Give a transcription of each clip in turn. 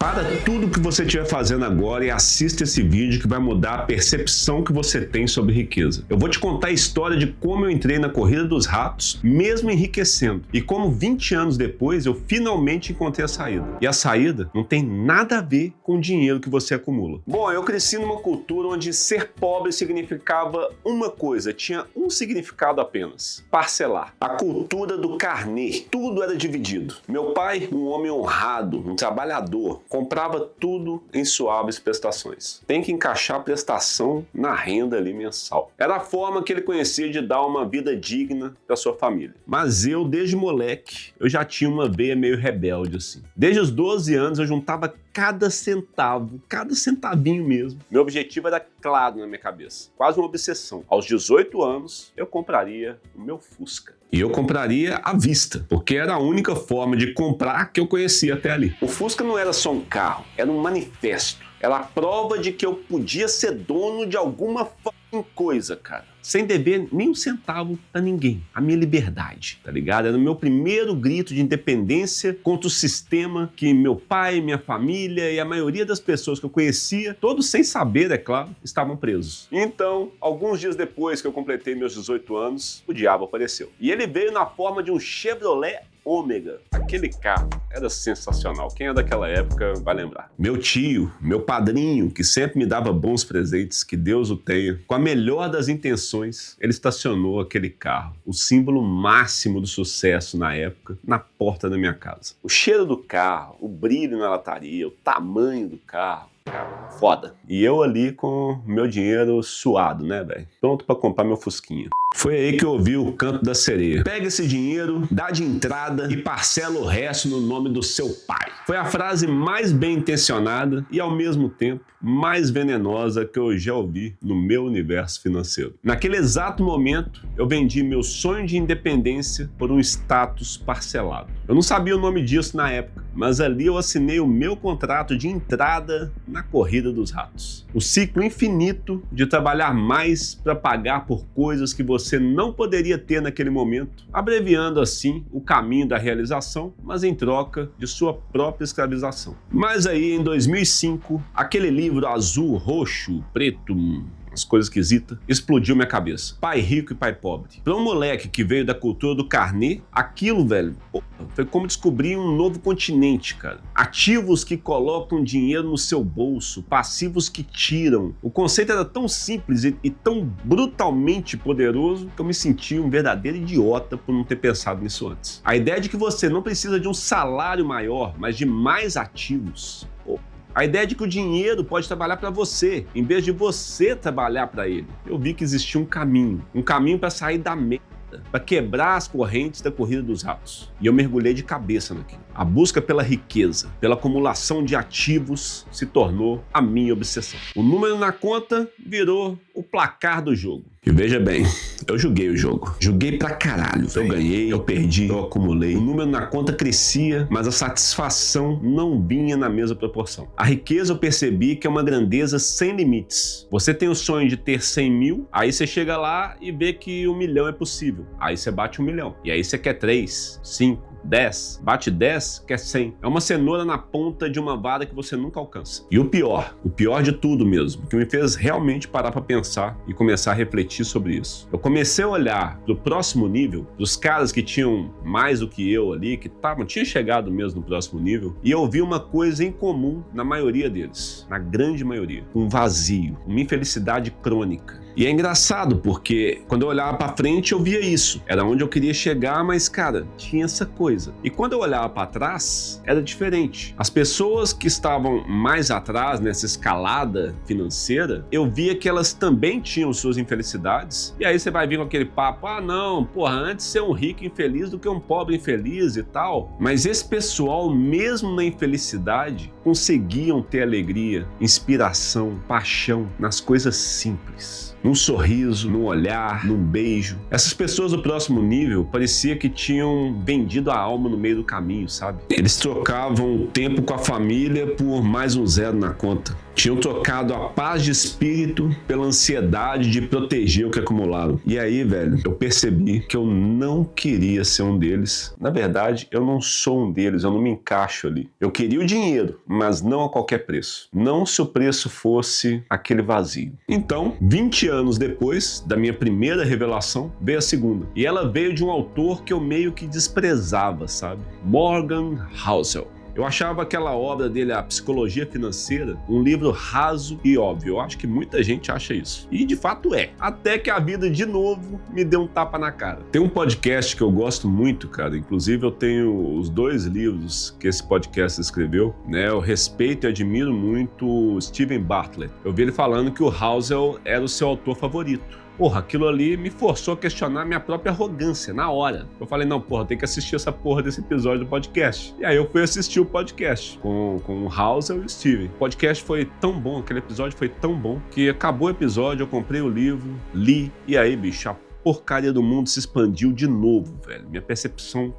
Para tudo que você estiver fazendo agora e assista esse vídeo que vai mudar a percepção que você tem sobre riqueza. Eu vou te contar a história de como eu entrei na corrida dos ratos, mesmo enriquecendo, e como 20 anos depois eu finalmente encontrei a saída. E a saída não tem nada a ver com o dinheiro que você acumula. Bom, eu cresci numa cultura onde ser pobre significava uma coisa, tinha um significado apenas: parcelar. A cultura do carnê, tudo era dividido. Meu pai, um homem honrado, um trabalhador, comprava tudo em suaves prestações. Tem que encaixar a prestação na renda ali mensal. Era a forma que ele conhecia de dar uma vida digna para sua família. Mas eu, desde moleque, eu já tinha uma veia meio rebelde assim. Desde os 12 anos eu juntava cada centavo, cada centavinho mesmo. Meu objetivo era claro na minha cabeça, quase uma obsessão. Aos 18 anos eu compraria o meu Fusca. E eu compraria à vista, porque era a única forma de comprar que eu conhecia até ali. O Fusca não era só um carro, era um manifesto. Era a prova de que eu podia ser dono de alguma coisa, cara. Sem dever nem um centavo pra ninguém. A minha liberdade, tá ligado? Era o meu primeiro grito de independência contra o sistema que meu pai, minha família e a maioria das pessoas que eu conhecia, todos sem saber, é claro, estavam presos. Então, alguns dias depois que eu completei meus 18 anos, o diabo apareceu. E ele veio na forma de um Chevrolet Ômega. Aquele carro era sensacional. Quem é daquela época vai lembrar. Meu tio, meu padrinho, que sempre me dava bons presentes, que Deus o tenha, com a melhor das intenções, ele estacionou aquele carro, o símbolo máximo do sucesso na época, na porta da minha casa. O cheiro do carro, o brilho na lataria, o tamanho do carro. Foda. E eu ali com meu dinheiro suado, né, velho? Pronto pra comprar meu Fusquinha. Foi aí que eu ouvi o canto da sereia. Pega esse dinheiro, dá de entrada e parcela o resto no nome do seu pai. Foi a frase mais bem intencionada e ao mesmo tempo mais venenosa que eu já ouvi no meu universo financeiro. Naquele exato momento, eu vendi meu sonho de independência por um status parcelado. Eu não sabia o nome disso na época, mas ali eu assinei o meu contrato de entrada na corrida dos ratos. O ciclo infinito de trabalhar mais para pagar por coisas que você não poderia ter naquele momento, abreviando assim o caminho da realização, mas em troca de sua própria escravização. Mas aí em 2005, aquele livro azul, roxo, preto, as coisas esquisitas, explodiu minha cabeça. Pai rico e pai pobre. Para um moleque que veio da cultura do carnê, aquilo, velho, foi como descobrir um novo continente, cara. Ativos que colocam dinheiro no seu bolso, passivos que tiram. O conceito era tão simples e tão brutalmente poderoso que eu me senti um verdadeiro idiota por não ter pensado nisso antes. A ideia de que você não precisa de um salário maior, mas de mais ativos. A ideia de que o dinheiro pode trabalhar para você, em vez de você trabalhar para ele. Eu vi que existia um caminho para sair da merda, para quebrar as correntes da corrida dos ratos. E eu mergulhei de cabeça naquilo. A busca pela riqueza, pela acumulação de ativos, se tornou a minha obsessão. O número na conta virou o placar do jogo. E veja bem, eu joguei o jogo. Joguei pra caralho. Eu ganhei, eu perdi, eu acumulei. O número na conta crescia, mas a satisfação não vinha na mesma proporção. A riqueza eu percebi que é uma grandeza sem limites. Você tem o sonho de ter 100 mil, aí você chega lá e vê que 1 milhão é possível. Aí você bate 1 milhão. E aí você quer 3, 5, 10, bate 10, quer 100. É uma cenoura na ponta de uma vara que você nunca alcança. E o pior de tudo mesmo, que me fez realmente parar para pensar e começar a refletir sobre isso. Eu comecei a olhar pro próximo nível, dos caras que tinham mais do que eu ali, que tinham chegado mesmo no próximo nível, e eu vi uma coisa em comum na maioria deles, na grande maioria: um vazio, uma infelicidade crônica. E é engraçado porque quando eu olhava pra frente eu via isso. Era onde eu queria chegar, mas cara, tinha essa coisa. E quando eu olhava pra trás, era diferente. As pessoas que estavam mais atrás nessa escalada financeira, eu via que elas também tinham suas infelicidades. E aí você vai vir com aquele papo: ah não, porra, antes ser um rico infeliz do que um pobre infeliz e tal. Mas esse pessoal, mesmo na infelicidade, conseguiam ter alegria, inspiração, paixão nas coisas simples. Num sorriso, num olhar, num beijo. Essas pessoas do próximo nível parecia que tinham vendido a alma no meio do caminho, sabe? Eles trocavam o tempo com a família por mais um zero na conta. Tinham trocado a paz de espírito pela ansiedade de proteger o que acumularam. E aí, velho, eu percebi que eu não queria ser um deles. Na verdade, eu não sou um deles, eu não me encaixo ali. Eu queria o dinheiro, mas não a qualquer preço. Não se o preço fosse aquele vazio. Então, 20 anos depois da minha primeira revelação, veio a segunda. E ela veio de um autor que eu meio que desprezava, sabe? Morgan Housel. Eu achava aquela obra dele, A Psicologia Financeira, um livro raso e óbvio. Eu acho que muita gente acha isso. E de fato é. Até que a vida, de novo, me deu um tapa na cara. Tem um podcast que eu gosto muito, cara. Inclusive, eu tenho os 2 livros que esse podcast escreveu, né? Eu respeito e admiro muito o Steven Bartlett. Eu vi ele falando que o Housel era o seu autor favorito. Porra, aquilo ali me forçou a questionar minha própria arrogância, na hora. Eu falei, não, porra, tem que assistir essa porra desse episódio do podcast. E aí eu fui assistir o podcast com o Housel e o Steven. O podcast foi tão bom, aquele episódio foi tão bom, que acabou o episódio, eu comprei o livro, li, e aí, bicho, a porcaria do mundo se expandiu de novo, velho. Minha percepção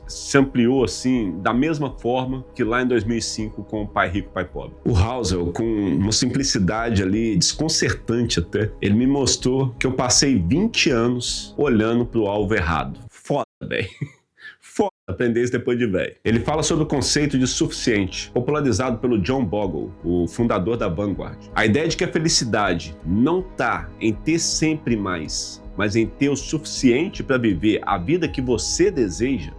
se ampliou assim, da mesma forma que lá em 2005 com o Pai Rico, Pai Pobre. O Housel, com uma simplicidade ali, desconcertante até, ele me mostrou que eu passei 20 anos olhando pro alvo errado. Foda, velho. Foda aprender isso depois de velho. Ele fala sobre o conceito de suficiente, popularizado pelo John Bogle, o fundador da Vanguard. A ideia de que a felicidade não tá em ter sempre mais, mas em ter o suficiente para viver a vida que você deseja.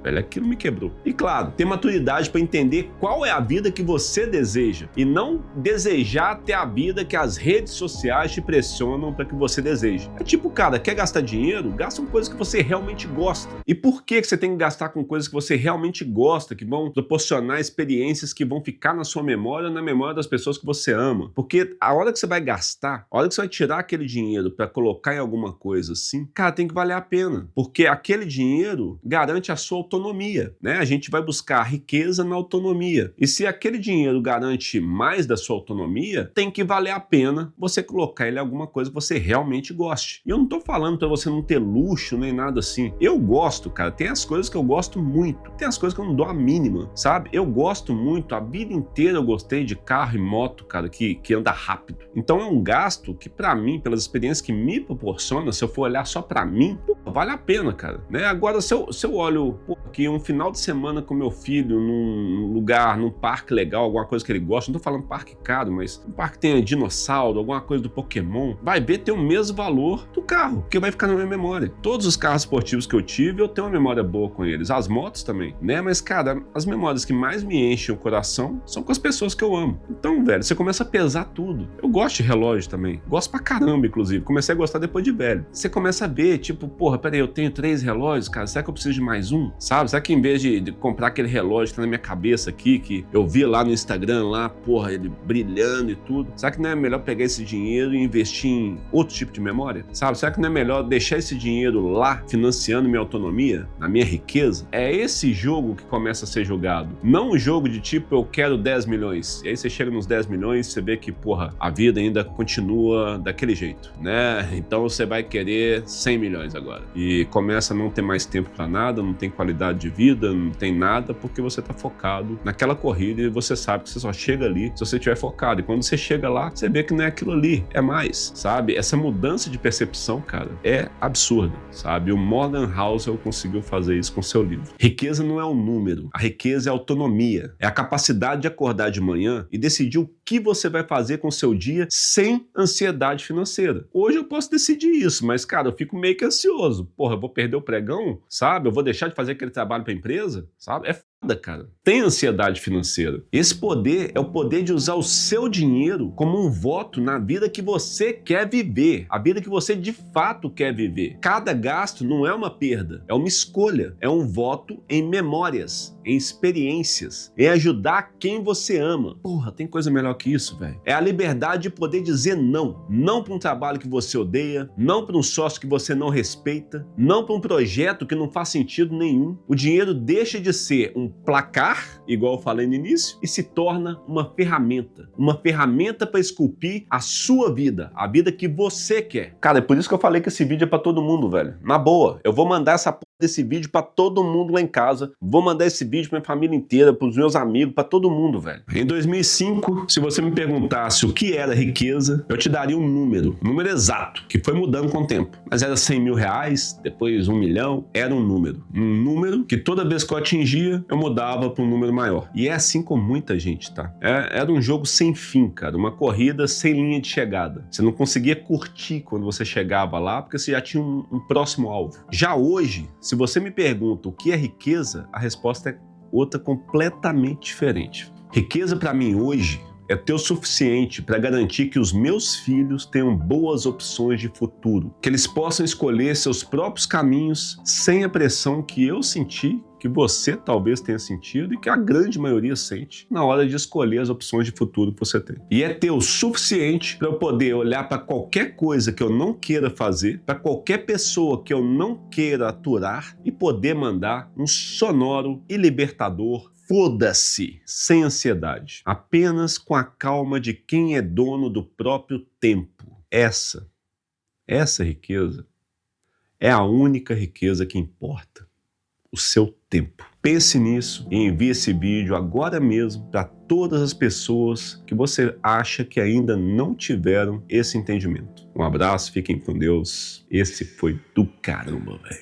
Velho, aquilo me quebrou. E claro, ter maturidade para entender qual é a vida que você deseja e não desejar ter a vida que as redes sociais te pressionam para que você deseje. É tipo, cara, quer gastar dinheiro? Gasta com coisas que você realmente gosta. E por que você tem que gastar com coisas que você realmente gosta, que vão proporcionar experiências que vão ficar na sua memória ou na memória das pessoas que você ama? Porque a hora que você vai gastar, a hora que você vai tirar aquele dinheiro para colocar em alguma coisa assim, cara, tem que valer a pena. Porque aquele dinheiro garante a sua autonomia, né? A gente vai buscar a riqueza na autonomia. E se aquele dinheiro garante mais da sua autonomia, tem que valer a pena você colocar ele em alguma coisa que você realmente goste. E eu não tô falando pra você não ter luxo nem nada assim. Eu gosto, cara. Tem as coisas que eu gosto muito. Tem as coisas que eu não dou a mínima, sabe? Eu gosto muito. A vida inteira eu gostei de carro e moto, cara, que anda rápido. Então é um gasto que pra mim, pelas experiências que me proporciona, se eu for olhar só pra mim, pô, vale a pena, cara, né? Agora, se eu olho, pô, que um final de semana com meu filho num lugar, num parque legal, alguma coisa que ele gosta, não tô falando parque caro, mas um parque que tenha dinossauro, alguma coisa do Pokémon, vai ver ter o mesmo valor do carro, porque vai ficar na minha memória. Todos os carros esportivos que eu tive, eu tenho uma memória boa com eles, as motos também, né? Mas, cara, as memórias que mais me enchem o coração são com as pessoas que eu amo. Então, velho, você começa a pesar tudo. Eu gosto de relógio também, gosto pra caramba, inclusive, comecei a gostar depois de velho. Você começa a ver, tipo, porra, peraí, eu tenho 3 relógios, cara, será que eu preciso de mais um? Sabe? Será que em vez de comprar aquele relógio que tá na minha cabeça aqui, que eu vi lá no Instagram, lá, porra, ele brilhando e tudo, será que não é melhor pegar esse dinheiro e investir em outro tipo de memória? Sabe? Será que não é melhor deixar esse dinheiro lá, financiando minha autonomia, na minha riqueza? É esse jogo que começa a ser jogado. Não um jogo de tipo, eu quero 10 milhões. E aí você chega nos 10 milhões, você vê que, porra, a vida ainda continua daquele jeito, né? Então você vai querer 100 milhões agora. E começa a não ter mais tempo pra nada, não tem qualidade de vida, não tem nada, porque você tá focado naquela corrida e você sabe que você só chega ali se você estiver focado. E quando você chega lá, você vê que não é aquilo ali, é mais, sabe? Essa mudança de percepção, cara, é absurda, sabe? O Morgan Housel conseguiu fazer isso com seu livro. Riqueza não é um número, a riqueza é a autonomia, é a capacidade de acordar de manhã e decidir o que você vai fazer com o seu dia sem ansiedade financeira. Hoje eu posso decidir isso, mas, cara, eu fico meio que ansioso. Porra, eu vou perder o pregão, sabe? Eu vou deixar de fazer aquele trabalho pra empresa, sabe? É foda, cara. Tem ansiedade financeira. Esse poder é o poder de usar o seu dinheiro como um voto na vida que você quer viver, a vida que você de fato quer viver. Cada gasto não é uma perda, é uma escolha, é um voto em memórias, em experiências, em ajudar quem você ama. Porra, tem coisa melhor que isso, velho. É a liberdade de poder dizer não. Não para um trabalho que você odeia, não para um sócio que você não respeita, não para um projeto que não faz sentido nenhum. O dinheiro deixa de ser um placar, igual eu falei no início, e se torna uma ferramenta para esculpir a sua vida, a vida que você quer. Cara, é por isso que eu falei que esse vídeo é para todo mundo, velho. Na boa, eu vou mandar essa porra desse vídeo para todo mundo lá em casa, vou mandar esse vídeo para minha família inteira, para os meus amigos, para todo mundo, velho. Em 2005, se você me perguntasse o que era riqueza, eu te daria um número exato, que foi mudando com o tempo. Mas era 100 mil reais, depois 1 milhão, era um número que toda vez que eu atingia, eu mudava para um número maior. E é assim com muita gente, tá? Era um jogo sem fim, cara, uma corrida sem linha de chegada. Você não conseguia curtir quando você chegava lá, porque você já tinha um próximo alvo. Já hoje, se você me pergunta o que é riqueza, a resposta é outra completamente diferente. Riqueza para mim hoje é ter o suficiente para garantir que os meus filhos tenham boas opções de futuro, que eles possam escolher seus próprios caminhos sem a pressão que eu senti, que você talvez tenha sentido e que a grande maioria sente na hora de escolher as opções de futuro que você tem. E é ter o suficiente para eu poder olhar para qualquer coisa que eu não queira fazer, para qualquer pessoa que eu não queira aturar e poder mandar um sonoro e libertador foda-se, sem ansiedade, apenas com a calma de quem é dono do próprio tempo. Essa riqueza é a única riqueza que importa. O seu tempo. Pense nisso e envie esse vídeo agora mesmo para todas as pessoas que você acha que ainda não tiveram esse entendimento. Um abraço, fiquem com Deus. Esse foi do caramba, velho.